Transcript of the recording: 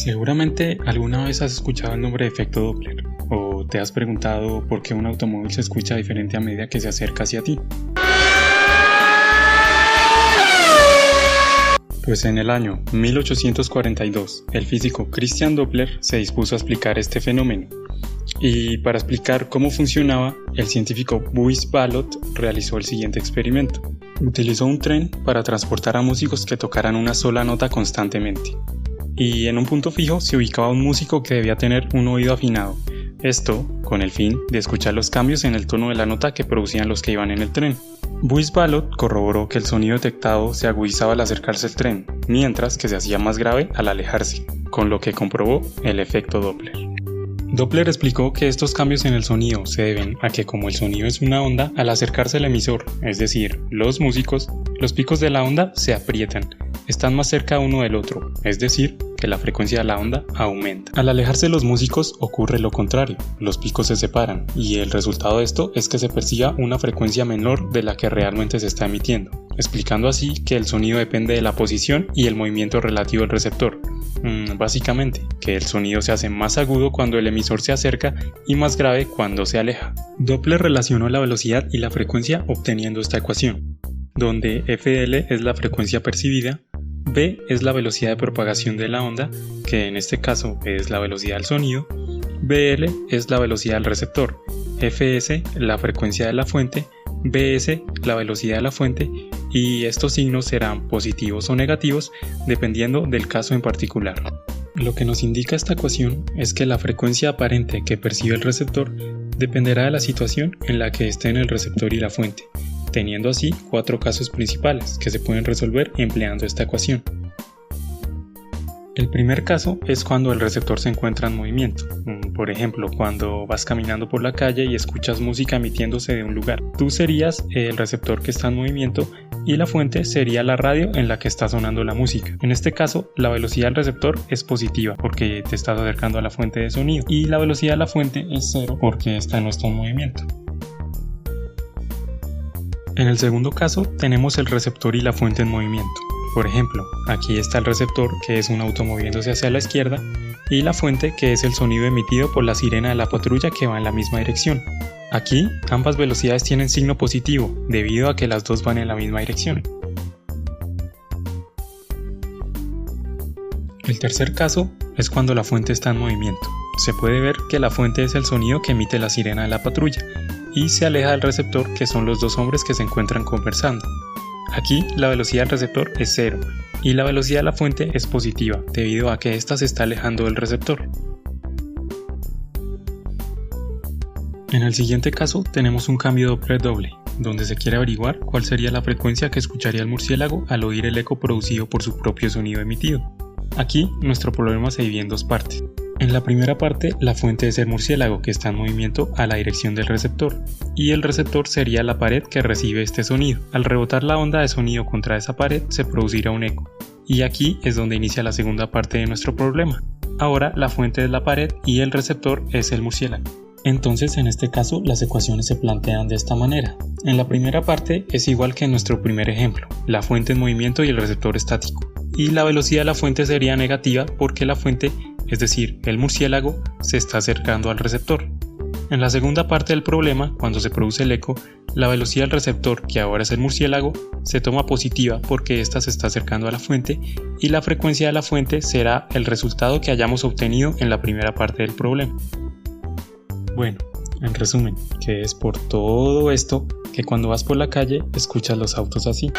Seguramente alguna vez has escuchado el nombre de efecto Doppler o te has preguntado por qué un automóvil se escucha diferente a medida que se acerca hacia ti. Pues en el año 1842, el físico Christian Doppler se dispuso a explicar este fenómeno. Y para explicar cómo funcionaba, el científico Buys Ballot realizó el siguiente experimento. Utilizó un tren para transportar a músicos que tocaran una sola nota constantemente. Y en un punto fijo se ubicaba un músico que debía tener un oído afinado. Esto con el fin de escuchar los cambios en el tono de la nota que producían los que iban en el tren. Buys Ballot corroboró que el sonido detectado se agudizaba al acercarse al tren, mientras que se hacía más grave al alejarse, con lo que comprobó el efecto Doppler. Doppler explicó que estos cambios en el sonido se deben a que como el sonido es una onda, al acercarse al emisor, es decir, los músicos, los picos de la onda se aprietan, están más cerca uno del otro, es decir, que la frecuencia de la onda aumenta. Al alejarse los músicos ocurre lo contrario, los picos se separan y el resultado de esto es que se perciba una frecuencia menor de la que realmente se está emitiendo, explicando así que el sonido depende de la posición y el movimiento relativo del receptor. Básicamente, que el sonido se hace más agudo cuando el emisor se acerca y más grave cuando se aleja. Doppler relacionó la velocidad y la frecuencia obteniendo esta ecuación, donde FL es la frecuencia percibida, B es la velocidad de propagación de la onda, que en este caso es la velocidad del sonido, BL es la velocidad del receptor, FS la frecuencia de la fuente, BS la velocidad de la fuente, y estos signos serán positivos o negativos dependiendo del caso en particular. Lo que nos indica esta ecuación es que la frecuencia aparente que percibe el receptor dependerá de la situación en la que estén el receptor y la fuente, teniendo así 4 casos principales que se pueden resolver empleando esta ecuación. El primer caso es cuando el receptor se encuentra en movimiento, por ejemplo cuando vas caminando por la calle y escuchas música emitiéndose de un lugar. Tú serías el receptor que está en movimiento y la fuente sería la radio en la que está sonando la música. En este caso, la velocidad del receptor es positiva porque te estás acercando a la fuente de sonido y la velocidad de la fuente es 0 porque esta no está en movimiento. En el segundo caso, tenemos el receptor y la fuente en movimiento. Por ejemplo, aquí está el receptor, que es un auto moviéndose hacia la izquierda, y la fuente, que es el sonido emitido por la sirena de la patrulla que va en la misma dirección. Aquí, ambas velocidades tienen signo positivo, debido a que las dos van en la misma dirección. El tercer caso es cuando la fuente está en movimiento. Se puede ver que la fuente es el sonido que emite la sirena de la patrulla, y se aleja del receptor, que son los dos hombres que se encuentran conversando. Aquí la velocidad del receptor es 0 y la velocidad de la fuente es positiva debido a que ésta se está alejando del receptor. En el siguiente caso tenemos un cambio Doppler doble, donde se quiere averiguar cuál sería la frecuencia que escucharía el murciélago al oír el eco producido por su propio sonido emitido. Aquí nuestro problema se divide en dos partes. En la primera parte, la fuente es el murciélago que está en movimiento a la dirección del receptor, y el receptor sería la pared que recibe este sonido. Al rebotar la onda de sonido contra esa pared se producirá un eco, y aquí es donde inicia la segunda parte de nuestro problema. Ahora la fuente es la pared y el receptor es el murciélago. Entonces en este caso las ecuaciones se plantean de esta manera. En la primera parte es igual que en nuestro primer ejemplo, la fuente en movimiento y el receptor estático, y la velocidad de la fuente sería negativa porque la fuente, es decir, el murciélago, se está acercando al receptor. En la segunda parte del problema, cuando se produce el eco, la velocidad del receptor, que ahora es el murciélago, se toma positiva porque ésta se está acercando a la fuente y la frecuencia de la fuente será el resultado que hayamos obtenido en la primera parte del problema. Bueno, en resumen, que es por todo esto que cuando vas por la calle escuchas los autos así.